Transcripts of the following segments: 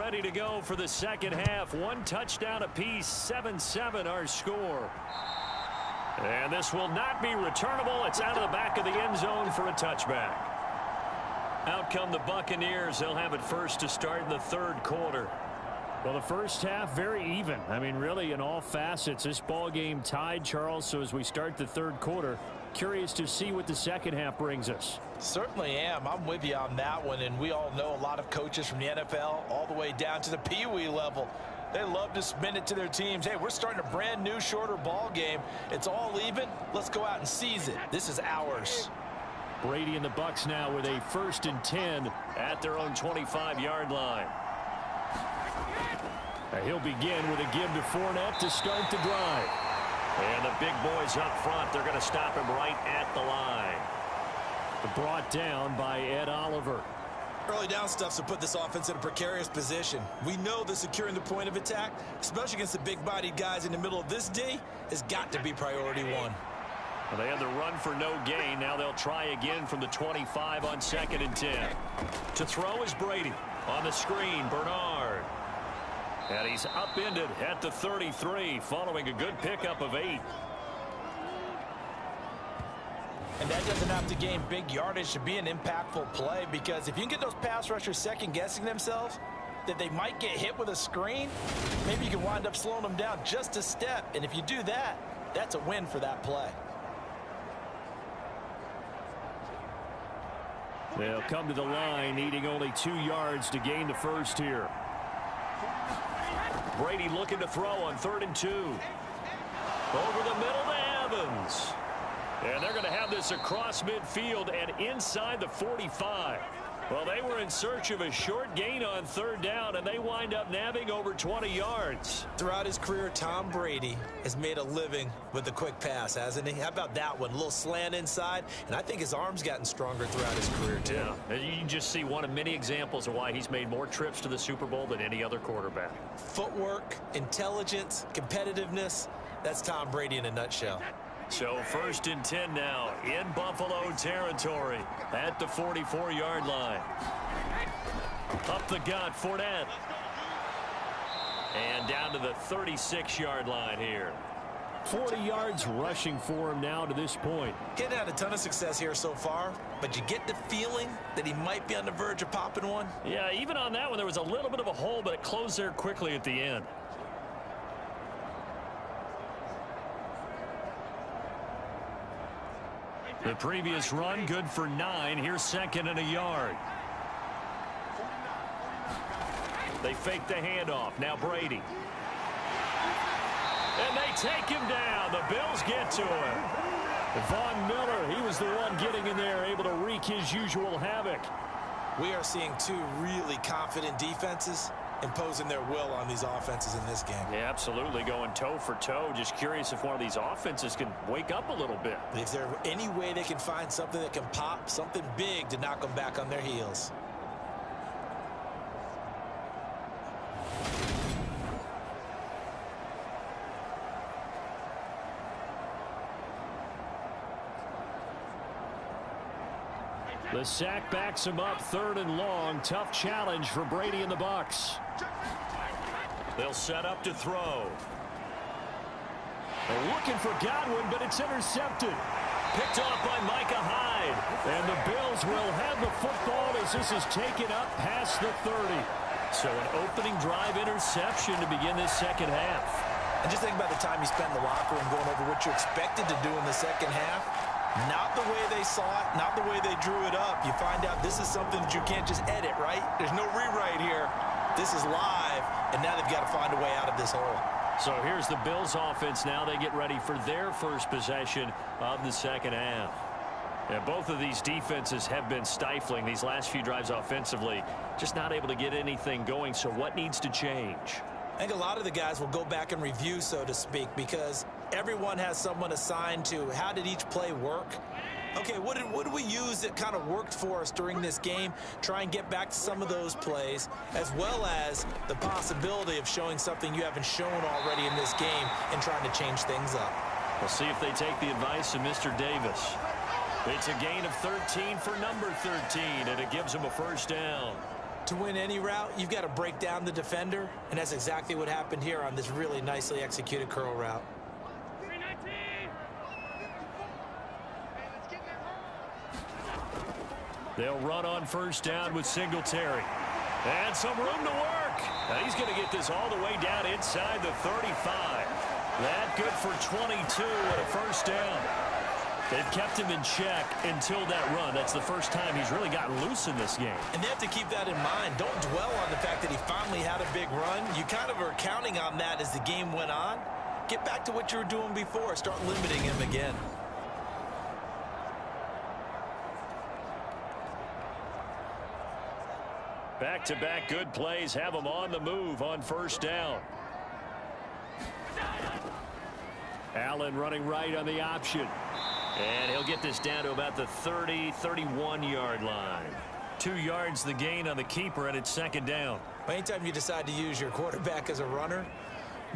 ready to go for the second half. One touchdown apiece, 7-7 our score. And this will not be returnable. It's out of the back of the end zone for a touchback. Out come the Buccaneers. They'll have it first to start in the third quarter. Well, the first half, very even. I mean, really, in all facets, this ball game tied, Charles. So as we start the third quarter, curious to see what the second half brings us. Certainly am. I'm with you on that one. And we all know a lot of coaches from the NFL all the way down to the Pee-wee level. They love to spin it to their teams. Hey, we're starting a brand new, shorter ball game. It's all even. Let's go out and seize it. This is ours. Brady and the Bucs now with a 1st and 10 at their own 25-yard line. He'll begin with a give to Fournette to start the drive. And the big boys up front, they're going to stop him right at the line. Brought down by Ed Oliver. Early down stuff to put this offense in a precarious position. We know that securing the point of attack, especially against the big-bodied guys in the middle of this D, has got to be priority one. Well, they had the run for no gain. Now they'll try again from the 25 on 2nd and 10. To throw is Brady. On the screen, Bernard. And he's upended at the 33, following a good pickup of 8. And that doesn't have to gain big yardage to be an impactful play, because if you can get those pass rushers second-guessing themselves, that they might get hit with a screen, maybe you can wind up slowing them down just a step. And if you do that, that's a win for that play. They'll come to the line, needing only 2 yards to gain the first here. Brady looking to throw on 3rd and 2. Over the middle to Evans. And they're going to have this across midfield and inside the 45. Well, they were in search of a short gain on 3rd down, and they wind up nabbing over 20 yards. Throughout his career, Tom Brady has made a living with the quick pass, hasn't he? How about that one? A little slant inside, and I think his arm's gotten stronger throughout his career, too. Yeah, you can just see one of many examples of why he's made more trips to the Super Bowl than any other quarterback. Footwork, intelligence, competitiveness, that's Tom Brady in a nutshell. So 1st and 10 now in Buffalo territory at the 44-yard line. Up the gut, Fournette. And down to the 36-yard line here. 40 yards rushing for him now to this point. He's had a ton of success here so far, but you get the feeling that he might be on the verge of popping one. Yeah, even on that one, there was a little bit of a hole, but it closed there quickly at the end. The previous run, good for 9. Here's 2nd and a yard. They fake the handoff. Now Brady. And they take him down. The Bills get to him. Von Miller, he was the one getting in there, able to wreak his usual havoc. We are seeing 2 really confident defenses imposing their will on these offenses in this game. Yeah, absolutely, going toe for toe. Just curious if one of these offenses can wake up a little bit. Is there any way they can find something that can pop, something big to knock them back on their heels? The sack backs him up, 3rd and long. Tough challenge for Brady and the Bucs. They'll set up to throw. They're looking for Godwin, but it's intercepted. Picked off by Micah Hyde. And the Bills will have the football as this is taken up past the 30. So an opening drive interception to begin this second half. And just think about the time you spent in the locker room going over what you expected to do in the second half. Not the way they saw it, not the way they drew it up. You find out this is something that you can't just edit, right? There's no rewrite here. This is live, and now they've got to find a way out of this hole. So here's the Bills offense now. They get ready for their first possession of the second half. And both of these defenses have been stifling these last few drives offensively. Just not able to get anything going. So what needs to change? I think a lot of the guys will go back and review, so to speak, because everyone has someone assigned to how did each play work. Okay, what did we use that kind of worked for us during this game? Try and get back to some of those plays, as well as the possibility of showing something you haven't shown already in this game and trying to change things up. We'll see if they take the advice of Mr. Davis. It's a gain of 13 for number 13, and it gives him a first down. To win any route, you've got to break down the defender, and that's exactly what happened here on this really nicely executed curl route. They'll run on first down with Singletary. And some room to work. Now he's going to get this all the way down inside the 35. That good for 22 and a first down. They've kept him in check until that run. That's the first time he's really gotten loose in this game. And they have to keep that in mind. Don't dwell on the fact that he finally had a big run. You kind of are counting on that as the game went on. Get back to what you were doing before. Start limiting him again. Back-to-back good plays have him on the move on first down. Allen running right on the option. And he'll get this down to about the 30, 31-yard line. 2 yards the gain on the keeper, and it's second down. Anytime you decide to use your quarterback as a runner,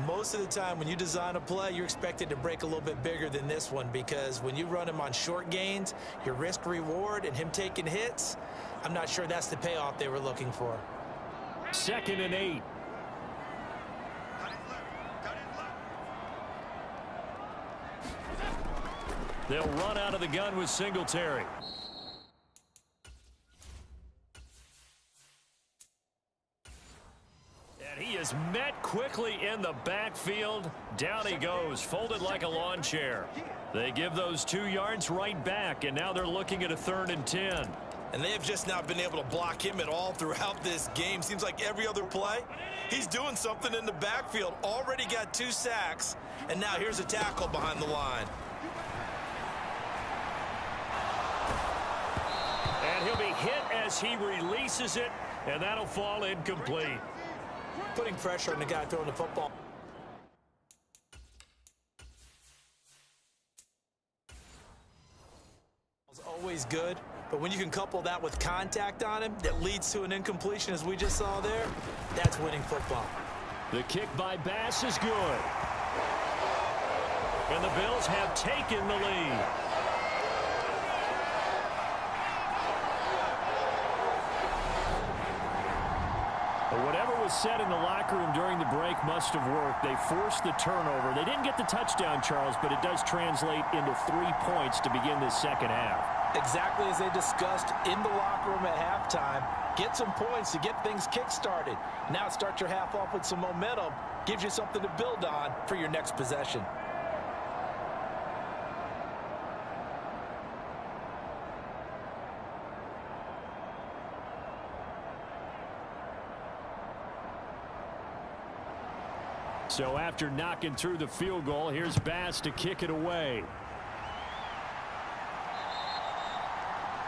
most of the time when you design a play, you're expected to break a little bit bigger than this one, because when you run him on short gains, your risk-reward and him taking hits, I'm not sure that's the payoff they were looking for. 2nd and 8. They'll run out of the gun with Singletary. And he is met quickly in the backfield. Down he goes, folded like a lawn chair. They give those 2 yards right back, and now they're looking at a 3rd and 10. And they have just not been able to block him at all throughout this game. Seems like every other play, he's doing something in the backfield. Already got 2 sacks, and now here's a tackle behind the line. And he'll be hit as he releases it, and that'll fall incomplete. Putting pressure on the guy throwing the football. It's always good, but when you can couple that with contact on him that leads to an incompletion, as we just saw there, that's winning football. The kick by Bass is good. And the Bills have taken the lead. Whatever was said in the locker room during the break must have worked. They forced the turnover. They didn't get the touchdown, Charles, but it does translate into 3 points to begin this second half. Exactly as they discussed in the locker room at halftime. Get some points to get things kick-started. Now start your half off with some momentum. Gives you something to build on for your next possession. So after knocking through the field goal, here's Bass to kick it away.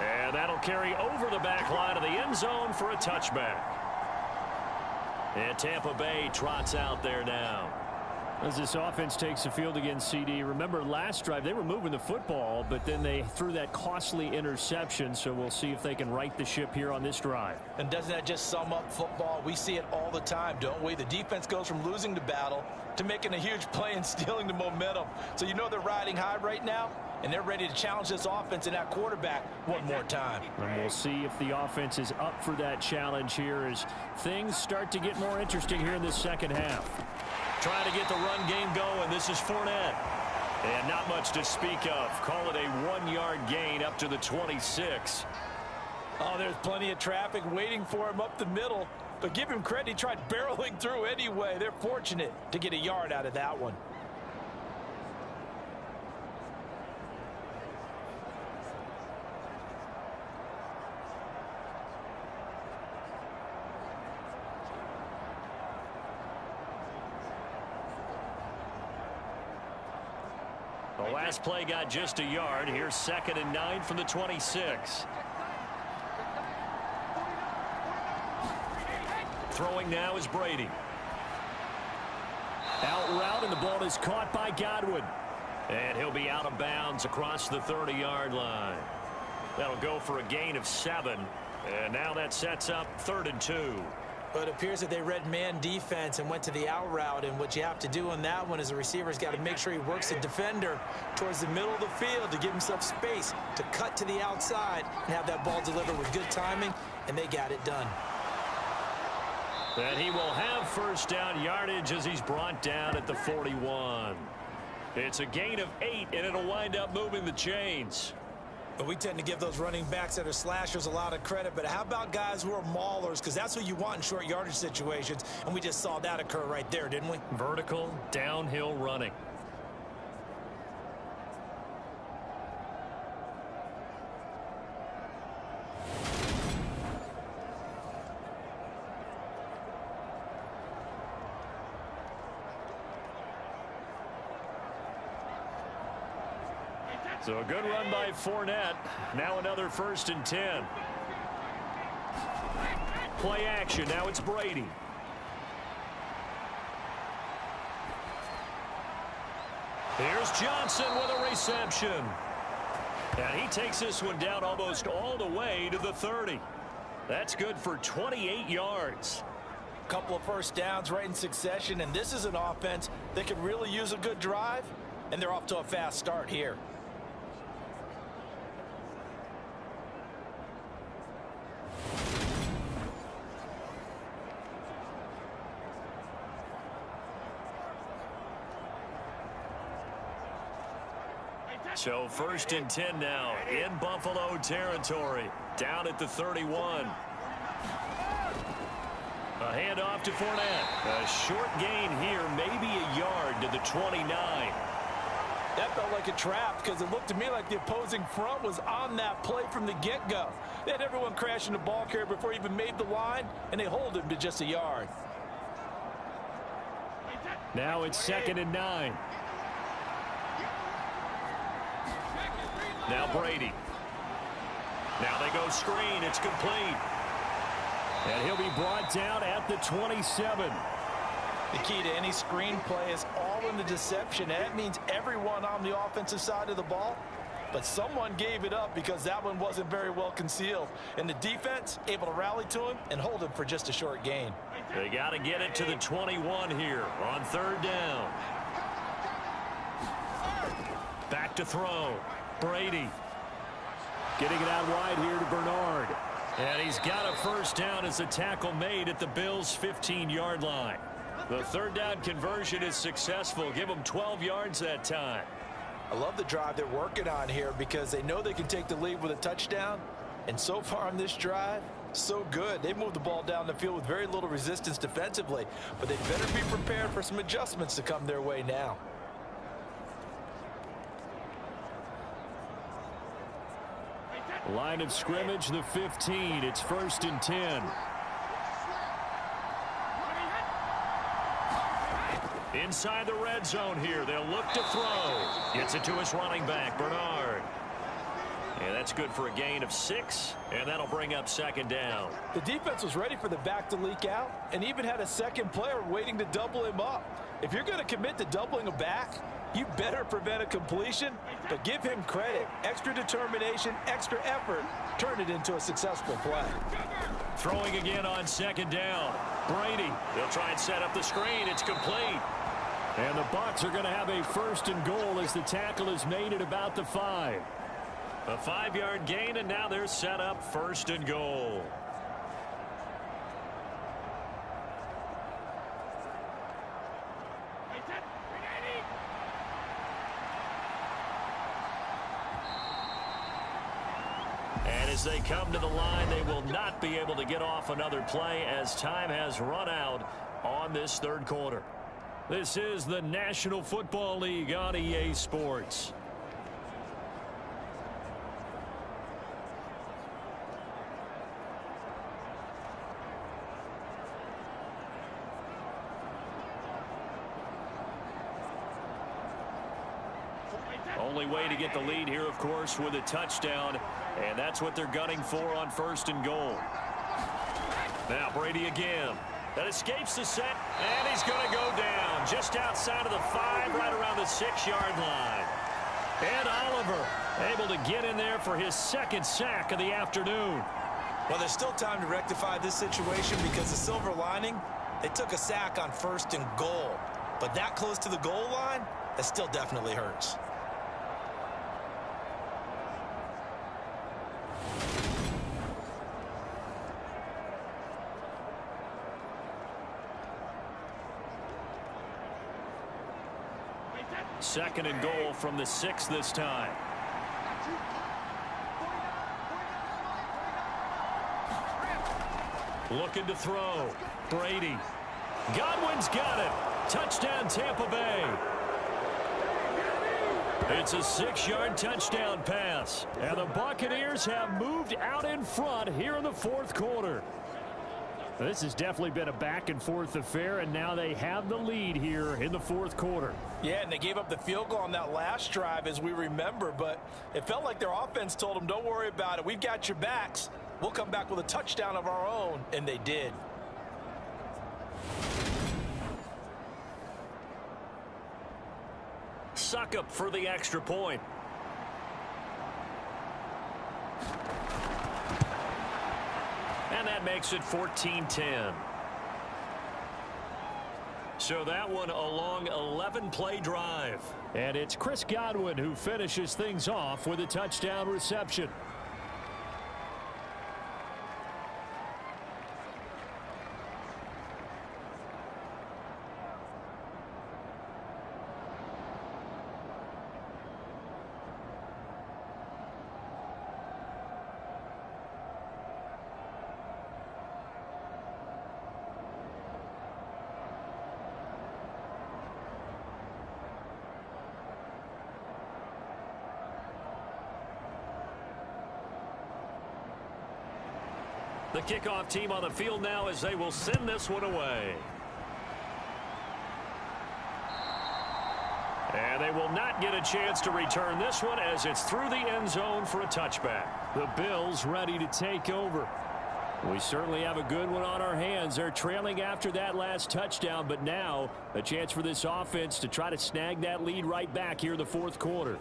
And that'll carry over the back line of the end zone for a touchback. And Tampa Bay trots out there now. As this offense takes the field against CD, remember last drive they were moving the football, but then they threw that costly interception, so we'll see if they can right the ship here on this drive. And doesn't that just sum up football? We see it all the time, don't we? The defense goes from losing the battle to making a huge play and stealing the momentum. So you know they're riding high right now, and they're ready to challenge this offense and that quarterback one more time. And we'll see if the offense is up for that challenge here as things start to get more interesting here in this second half. Trying to get the run game going. This is Fournette. And not much to speak of. Call it a 1-yard gain up to the 26. Oh, there's plenty of traffic waiting for him up the middle. But give him credit, he tried barreling through anyway. They're fortunate to get a yard out of that one. The last play got just a yard. Here's 2nd and 9 from the 26. Throwing now is Brady. Out route, and the ball is caught by Godwin. And he'll be out of bounds across the 30-yard line. That'll go for a gain of 7. And now that sets up 3rd and 2. But it appears that they read man defense and went to the out route. And what you have to do on that one is the receiver's got to make sure he works the defender towards the middle of the field to give himself space to cut to the outside and have that ball delivered with good timing, and they got it done. And he will have first down yardage as he's brought down at the 41. It's a gain of 8, and it'll wind up moving the chains. But we tend to give those running backs that are slashers a lot of credit. But how about guys who are maulers? Because that's what you want in short yardage situations. And we just saw that occur right there, didn't we? Vertical, downhill running. So a good run by Fournette. Now another 1st and 10. Play action. Now it's Brady. Here's Johnson with a reception. And he takes this one down almost all the way to the 30. That's good for 28 yards. Couple of first downs right in succession. And this is an offense that can really use a good drive. And they're off to a fast start here. So 1st and 10 now in Buffalo territory. Down at the 31. A handoff to Fournette. A short gain here, maybe a yard to the 29. That felt like a trap because it looked to me like the opposing front was on that play from the get-go. They had everyone crashing the ball carrier before he even made the line, and they hold him to just a yard. Now it's 2nd and 9. Now Brady. Now they go screen. It's complete. And he'll be brought down at the 27. The key to any screen play is all in the deception. And that means everyone on the offensive side of the ball. But someone gave it up because that one wasn't very well concealed. And the defense able to rally to him and hold him for just a short gain. They got to get it to the 21 here on 3rd down. Back to throw. Brady. Getting it out wide here to Bernard. And he's got a first down as a tackle made at the Bills' 15-yard line. The 3rd down conversion is successful. Give them 12 yards that time. I love the drive they're working on here because they know they can take the lead with a touchdown. And so far on this drive, so good. They moved the ball down the field with very little resistance defensively. But they better be prepared for some adjustments to come their way now. Line of scrimmage, the 15. It's 1st and 10. Inside the red zone here. They'll look to throw. Gets it to his running back, Bernard. And that's good for a gain of 6. And that'll bring up 2nd down. The defense was ready for the back to leak out and even had a second player waiting to double him up. If you're going to commit to doubling a back, you better prevent a completion, but give him credit. Extra determination, extra effort, turn it into a successful play. Throwing again on 2nd down. Brady. They'll try and set up the screen. It's complete. And the Bucs are going to have a 1st and goal as the tackle is made at about the 5. A 5-yard gain, and now they're set up 1st and goal. And as they come to the line, they will not be able to get off another play as time has run out on this 3rd quarter. This is the National Football League on EA Sports. Only way to get the lead here, of course, with a touchdown, and that's what they're gunning for on 1st and goal. Now Brady again. That escapes the set, and he's going to go down just outside of the 5, right around the 6-yard line. And Oliver able to get in there for his 2nd sack of the afternoon. Well, there's still time to rectify this situation because the silver lining, they took a sack on 1st and goal. But that close to the goal line, that still definitely hurts. Second and goal from the 6 this time. Looking to throw. Brady. Godwin's got it. Touchdown, Tampa Bay. It's a 6-yard touchdown pass. And the Buccaneers have moved out in front here in the fourth quarter. This has definitely been a back-and-forth affair, and now they have the lead here in the fourth quarter. Yeah, and they gave up the field goal on that last drive, as we remember, but it felt like their offense told them, don't worry about it. We've got your backs. We'll come back with a touchdown of our own, and they did. Suck up for the extra point. And that makes it 14-10. So that one a long 11-play drive. And it's Chris Godwin who finishes things off with a touchdown reception. The kickoff team on the field now as they will send this one away. And they will not get a chance to return this one as it's through the end zone for a touchback. The Bills ready to take over. We certainly have a good one on our hands. They're trailing after that last touchdown, but now a chance for this offense to try to snag that lead right back here in the fourth quarter.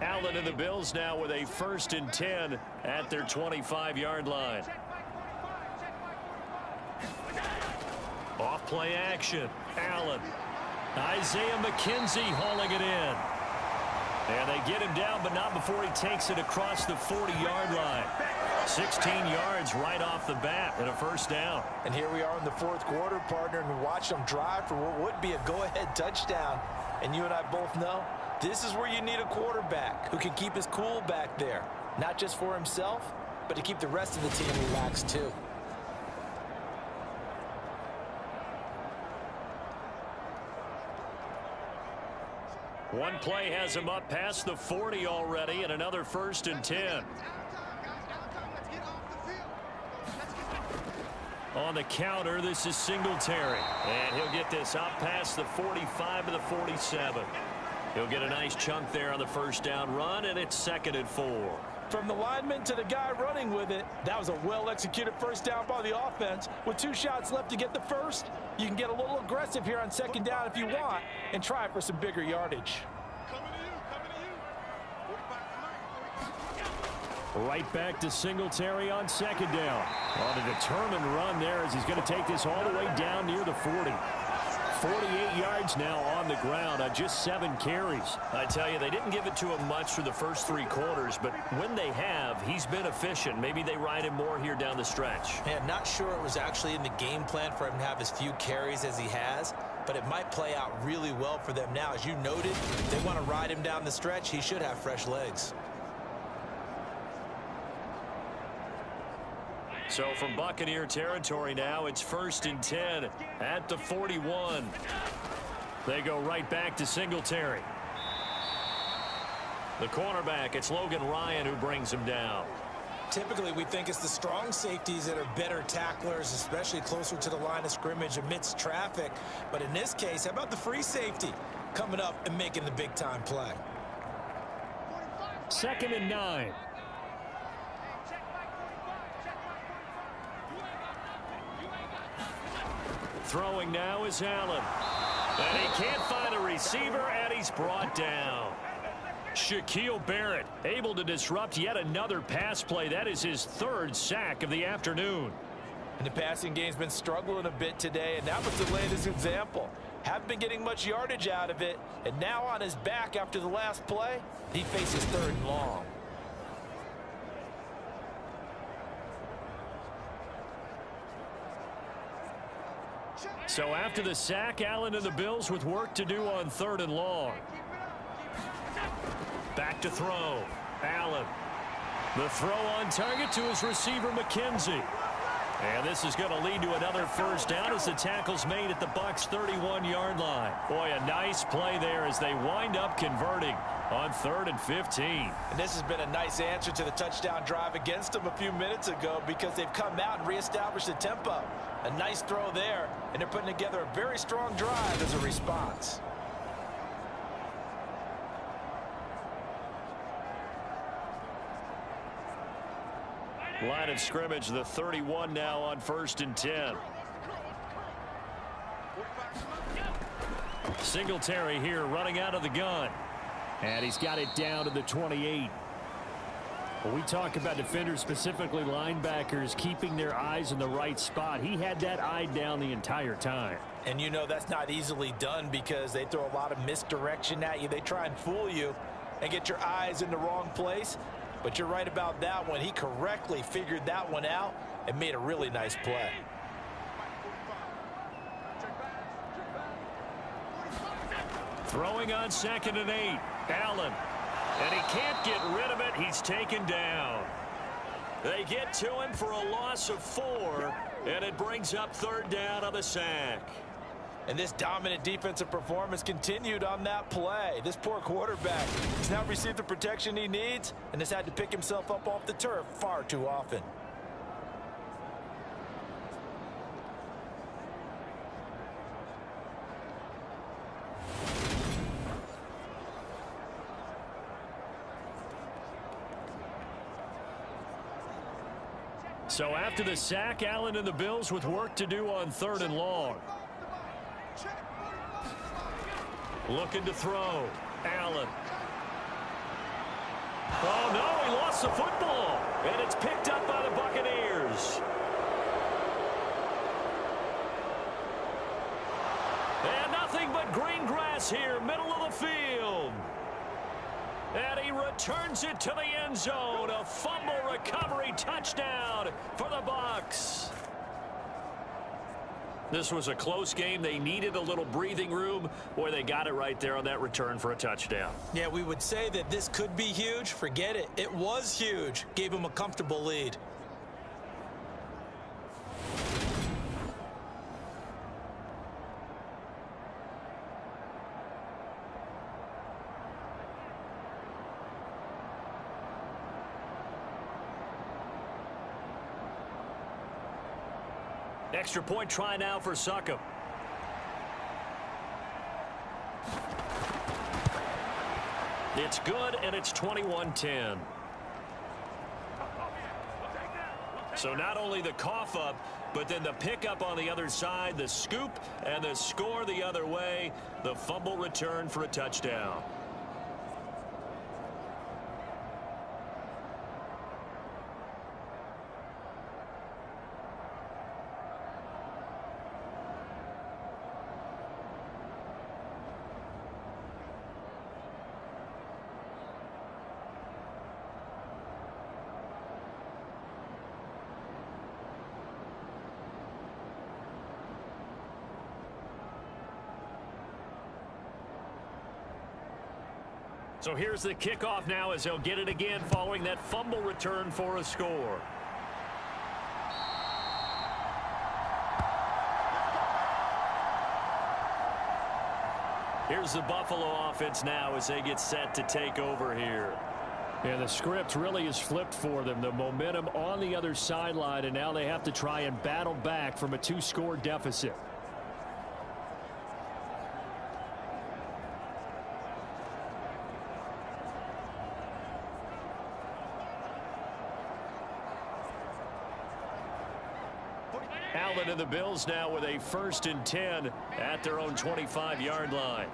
Allen and the Bills now with a 1st and 10 at their 25-yard line. Off play action. Allen. Isaiah McKenzie hauling it in. And they get him down, but not before he takes it across the 40-yard line. 16 yards right off the bat and a 1st down. And here we are in the fourth quarter, partner, and we watched them drive for what would be a go-ahead touchdown. And you and I both know this is where you need a quarterback who can keep his cool back there. Not just for himself, but to keep the rest of the team relaxed too. One play has him up past the 40 already, and another 1st and 10. On the counter, this is Singletary. And he'll get this up past the 45 to the 47. He'll get a nice chunk there on the 1st down run, and it's 2nd and 4. From the lineman to the guy running with it, that was a well-executed 1st down by the offense. With 2 shots left to get the 1st, you can get a little aggressive here on 2nd down if you want and try for some bigger yardage. Right back to Singletary on 2nd down. On a determined run there as he's going to take this all the way down near the 40. 48 yards now on the ground on just 7 carries. I tell you, they didn't give it to him much through the first 3 quarters, but when they have, he's been efficient. Maybe they ride him more here down the stretch. Man, not sure it was actually in the game plan for him to have as few carries as he has, but it might play out really well for them now. As you noted, if they want to ride him down the stretch, he should have fresh legs. So from Buccaneer territory now, it's 1st and 10 at the 41. They go right back to Singletary. The cornerback, it's Logan Ryan who brings him down. Typically, we think it's the strong safeties that are better tacklers, especially closer to the line of scrimmage amidst traffic. But in this case, how about the free safety coming up and making the big-time play? 2nd and 9. Throwing now is Allen. And he can't find a receiver, and he's brought down. Shaquille Barrett able to disrupt yet another pass play. That is his 3rd sack of the afternoon. And the passing game's been struggling a bit today, and that was the latest example. Haven't been getting much yardage out of it. And now on his back after the last play, he faces 3rd and long. So after the sack, Allen and the Bills with work to do on 3rd and long. Back to throw. Allen. The throw on target to his receiver, McKenzie. And this is going to lead to another first down as the tackle's made at the Bucs' 31-yard line. Boy, a nice play there as they wind up converting on 3rd and 15. And this has been a nice answer to the touchdown drive against them a few minutes ago because they've come out and reestablished the tempo. A nice throw there, and they're putting together a very strong drive as a response. Line of scrimmage, the 31 now on 1st and 10. Singletary here running out of the gun. And he's got it down to the 28. When we talk about defenders, specifically linebackers, keeping their eyes in the right spot, he had that eye down the entire time. And you know that's not easily done because they throw a lot of misdirection at you. They try and fool you and get your eyes in the wrong place. But you're right about that one. He correctly figured that one out and made a really nice play. Throwing on 2nd and 8. Allen. And he can't get rid of it. He's taken down. They get to him for a loss of 4, and it brings up 3rd down on the sack. And this dominant defensive performance continued on that play. This poor quarterback has now received the protection he needs and has had to pick himself up off the turf far too often. So after the sack, Allen and the Bills with work to do on 3rd and long. Looking to throw. Allen. Oh, no, he lost the football. And it's picked up by the Buccaneers. And nothing but green grass here, middle of the field. And he returns it to the end zone. A fumble recovery touchdown for the Bucs. This was a close game. They needed a little breathing room. Boy, they got it right there on that return for a touchdown. Yeah, we would say that this could be huge. Forget it. It was huge. Gave him a comfortable lead. Extra point try now for Succop. It's good, and it's 21-10. So not only the cough up, but then the pickup on the other side, the scoop, and the score the other way. The fumble return for a touchdown. So here's the kickoff now as they'll get it again following that fumble return for a score. Here's the Buffalo offense now as they get set to take over here. And the script really is flipped for them. The momentum on the other sideline, and now they have to try and battle back from a 2-score deficit. Allen and the Bills now with a 1st and 10 at their own 25-yard line.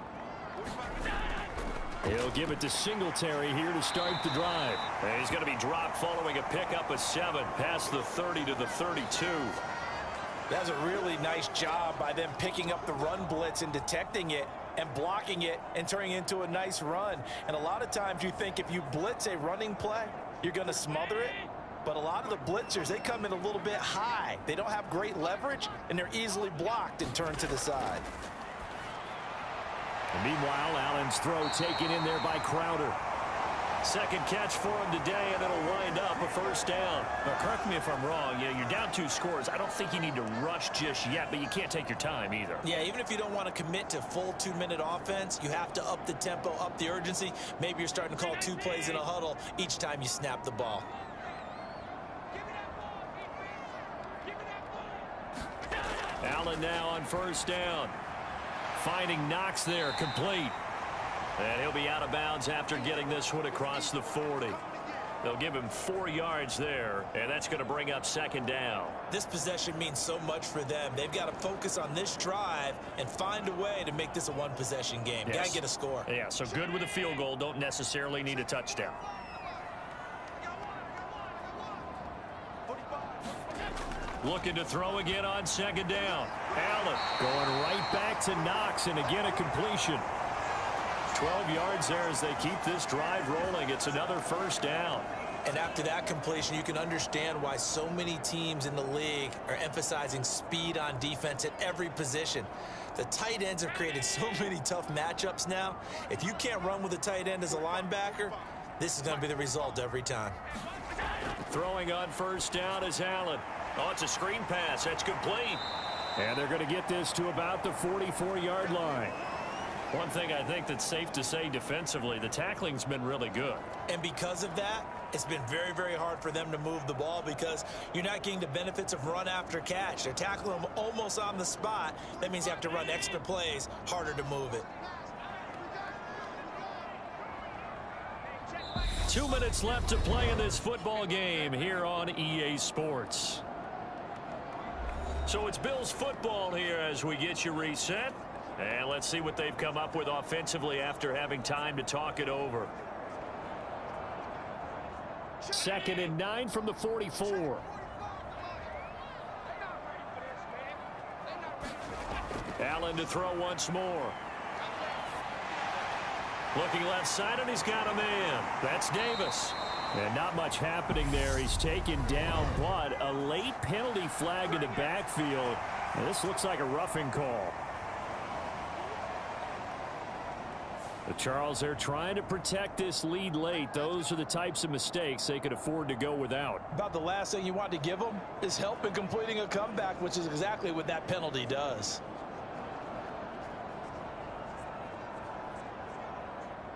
He'll give it to Singletary here to start the drive. And he's going to be dropped following a pickup of 7 past the 30 to the 32. That's a really nice job by them picking up the run blitz and detecting it and blocking it and turning it into a nice run. And a lot of times you think if you blitz a running play, you're going to smother it. But a lot of the blitzers, they come in a little bit high. They don't have great leverage, and they're easily blocked and turned to the side. And meanwhile, Allen's throw taken in there by Crowder. Second catch for him today, and it'll wind up a first down. Now, correct me if I'm wrong. Yeah, you're down 2 scores. I don't think you need to rush just yet, but you can't take your time either. Yeah, even if you don't want to commit to full 2-minute offense, you have to up the tempo, up the urgency. Maybe you're starting to call 2 plays in a huddle each time you snap the ball. Allen now on first down. Finding Knox there, complete. And he'll be out of bounds after getting this one across the 40. They'll give him 4 yards there, and that's going to bring up second down. This possession means so much for them. They've got to focus on this drive and find a way to make this a one-possession game. Yes. Got to get a score. Yeah, so good with a field goal. Don't necessarily need a touchdown. Looking to throw again on second down. Allen going right back to Knox, and again a completion. 12 yards there as they keep this drive rolling. It's another first down. And after that completion, you can understand why so many teams in the league are emphasizing speed on defense at every position. The tight ends have created so many tough matchups now. If you can't run with a tight end as a linebacker, this is going to be the result every time. Throwing on first down is Allen. Oh, it's a screen pass. That's complete. And they're going to get this to about the 44-yard line. One thing I think that's safe to say defensively, the tackling's been really good. And because of that, it's been very, very hard for them to move the ball because you're not getting the benefits of run after catch. They're tackling them almost on the spot. That means you have to run extra plays, harder to move it. 2 minutes left to play in this football game here on EA Sports. So it's Bills football here as we get you reset. And let's see what they've come up with offensively after having time to talk it over. 2nd and 9 from the 44. Allen to throw once more. Looking left side, and he's got a man. That's Davis. And not much happening there. He's taken down, but a late penalty flag in the backfield. And this looks like a roughing call. The Charles, they're trying to protect this lead late. Those are the types of mistakes they could afford to go without. About the last thing you want to give them is help in completing a comeback, which is exactly what that penalty does.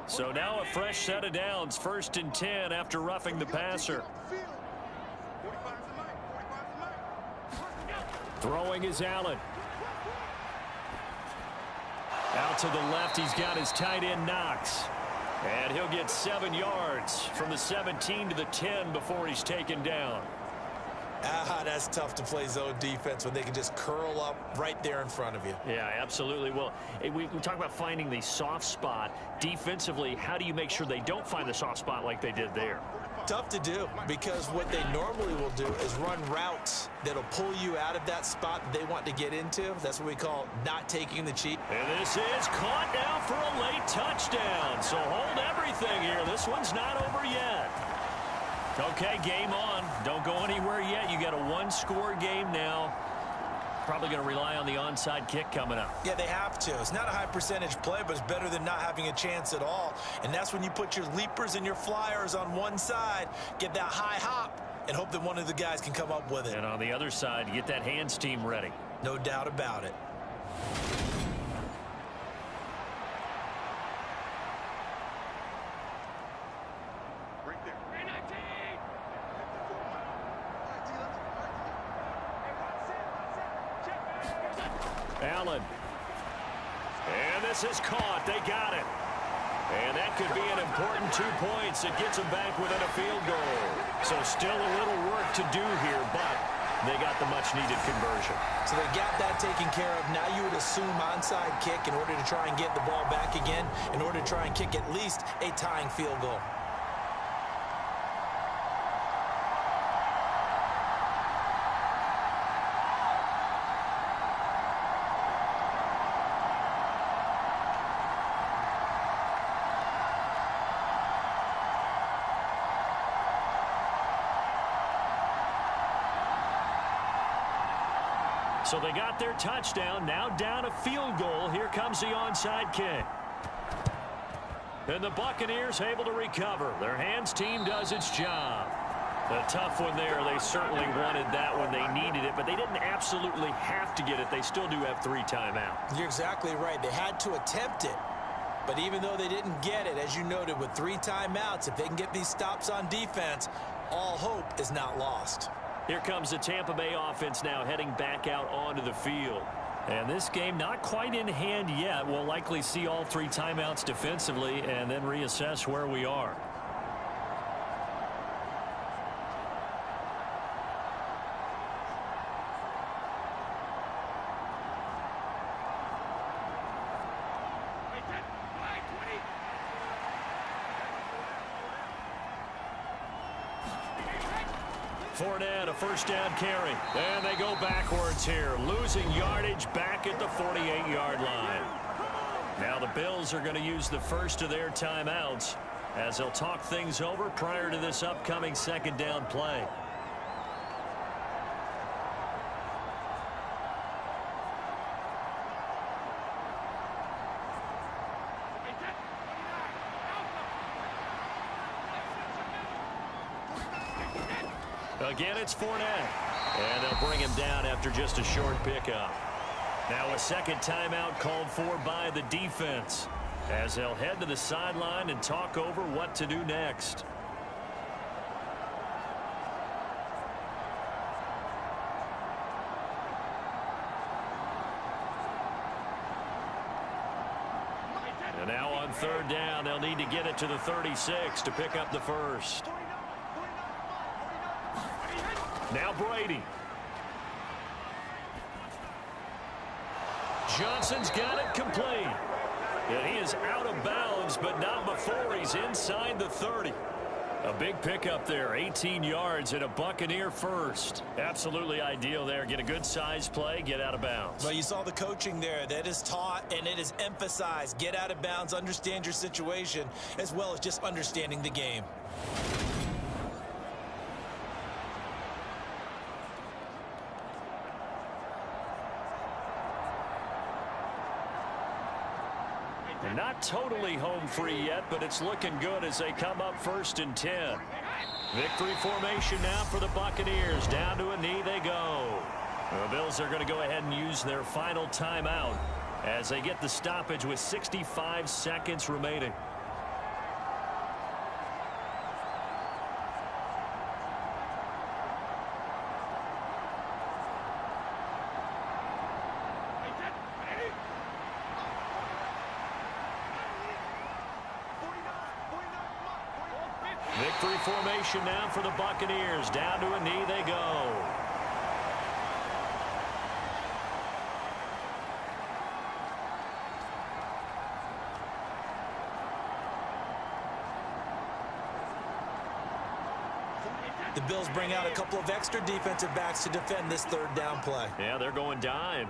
So now a fresh set of downs, 1st and 10 after roughing the passer. Throwing is Allen. Out to the left, he's got his tight end Knox. And he'll get 7 yards from the 17 to the 10 before he's taken down. That's tough to play zone defense when they can just curl up right there in front of you. Yeah, absolutely. Well, we talk about finding the soft spot. Defensively, how do you make sure they don't find the soft spot like they did there? Tough to do because what they normally will do is run routes that'll pull you out of that spot that they want to get into. That's what we call not taking the cheat. And this is caught now for a late touchdown. So hold everything here. This one's not over yet. Okay, game on. Don't go anywhere yet. You got a 1-score game now. Probably going to rely on the onside kick coming up. Yeah, they have to. It's not a high percentage play, but it's better than not having a chance at all. And that's when you put your leapers and your flyers on one side, get that high hop, and hope that one of the guys can come up with it. And on the other side, get that hands team ready. No doubt about it. Allen. And this is caught. They got it. And that could be an important 2 points. It gets them back within a field goal. So still a little work to do here, but they got the much-needed conversion. So they got that taken care of. Now you would assume onside kick in order to try and get the ball back again, in order to try and kick at least a tying field goal. So they got their touchdown, now down a field goal. Here comes the onside kick. And the Buccaneers able to recover. Their hands team does its job. A tough one there. They certainly wanted that when they needed it, but they didn't absolutely have to get it. They still do have 3 timeouts. You're exactly right. They had to attempt it. But even though they didn't get it, as you noted, with 3 timeouts, if they can get these stops on defense, all hope is not lost. Here comes the Tampa Bay offense now heading back out onto the field. And this game not quite in hand yet. We'll likely see all 3 timeouts defensively and then reassess where we are. Fournette, a first down carry. And they go backwards here, losing yardage back at the 48-yard line. Now the Bills are going to use the first of their timeouts as they'll talk things over prior to this upcoming second down play. Again, it's Fournette. And they'll bring him down after just a short pickup. Now a second timeout called for by the defense as they'll head to the sideline and talk over what to do next. And now on third down, they'll need to get it to the 36 to pick up the first. Now Brady. Johnson's got it complete. And he is out of bounds, but not before he's inside the 30. A big pickup there, 18 yards and a Buccaneer first. Absolutely ideal there. Get a good size play, get out of bounds. Well, you saw the coaching there. That is taught and it is emphasized. Get out of bounds, understand your situation, as well as just understanding the game. Not totally home free yet, but it's looking good as they come up 1st and 10. Victory formation now for the Buccaneers. Down to a knee they go. The Bills are going to go ahead and use their final timeout as they get the stoppage with 65 seconds remaining. Victory formation now for the Buccaneers. Down to a knee they go. The Bills bring out a couple of extra defensive backs to defend this third down play. Yeah, they're going dime.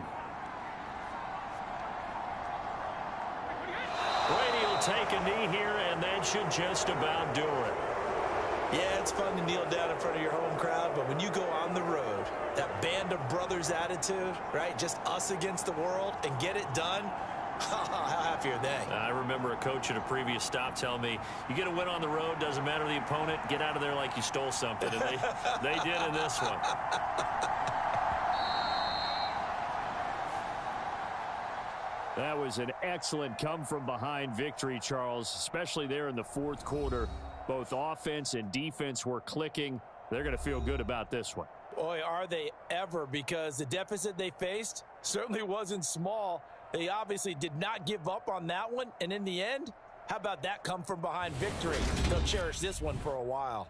Brady will take a knee here, and that should just about do it. Yeah, it's fun to kneel down in front of your home crowd, but when you go on the road, that band of brothers attitude, right, just us against the world, and get it done, how happy are they? I remember a coach at a previous stop telling me, you get a win on the road, doesn't matter the opponent, get out of there like you stole something, and they did in this one. That was an excellent come-from-behind victory, Charles, especially there in the fourth quarter. Both offense and defense were clicking. They're going to feel good about this one. Boy, are they ever, because the deficit they faced certainly wasn't small. They obviously did not give up on that one, and in the end, how about that come-from-behind victory? They'll cherish this one for a while.